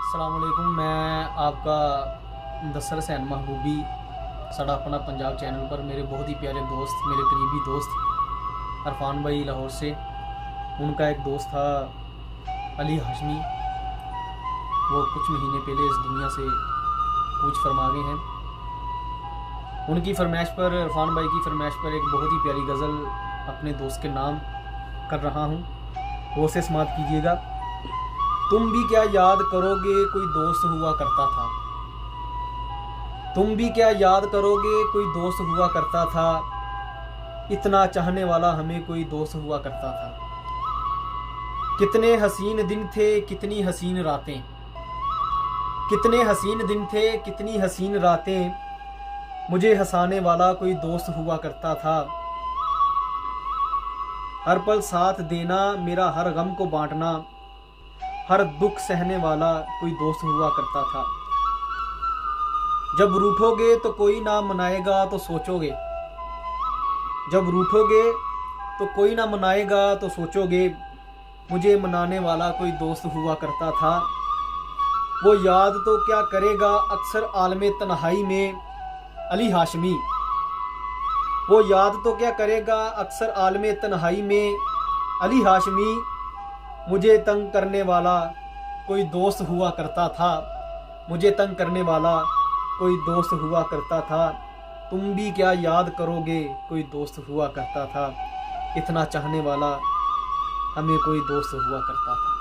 अस्सलाम वालेकुम। मैं आपका मुदस्सर हुसैन महबूबी साड़ा अपना पंजाब चैनल पर मेरे बहुत ही प्यारे दोस्त, मेरे करीबी दोस्त अरफान भाई लाहौर से, उनका एक दोस्त था अली हाशमी, वो कुछ महीने पहले इस दुनिया से कूच फरमा गए हैं। उनकी फरमाइश पर, अरफान भाई की फरमाइश पर एक बहुत ही प्यारी गज़ल अपने दोस्त के नाम कर रहा हूँ, वो से समात कीजिएगा। तुम भी क्या याद करोगे कोई दोस्त हुआ करता था, तुम भी क्या याद करोगे कोई दोस्त हुआ करता था, इतना चाहने वाला हमें कोई दोस्त हुआ करता था। कितने हसीन दिन थे कितनी हसीन रातें, कितने हसीन दिन थे कितनी हसीन रातें, मुझे हंसाने वाला कोई दोस्त हुआ करता था। हर पल साथ देना, मेरा हर गम को बांटना, हर दुख सहने वाला कोई दोस्त हुआ करता था। जब रूठोगे तो कोई ना मनाएगा तो सोचोगे, जब रूठोगे तो कोई ना मनाएगा तो सोचोगे, मुझे मनाने वाला कोई दोस्त हुआ करता था। वो याद तो क्या करेगा अक्सर आलमे तन्हाई में अली हाशमी, वो याद तो क्या करेगा अक्सर आलमे तन्हाई में अली हाशमी, मुझे तंग करने वाला कोई दोस्त हुआ करता था, मुझे तंग करने वाला कोई दोस्त हुआ करता था। तुम भी क्या याद करोगे कोई दोस्त हुआ करता था, इतना चाहने वाला हमें कोई दोस्त हुआ करता था।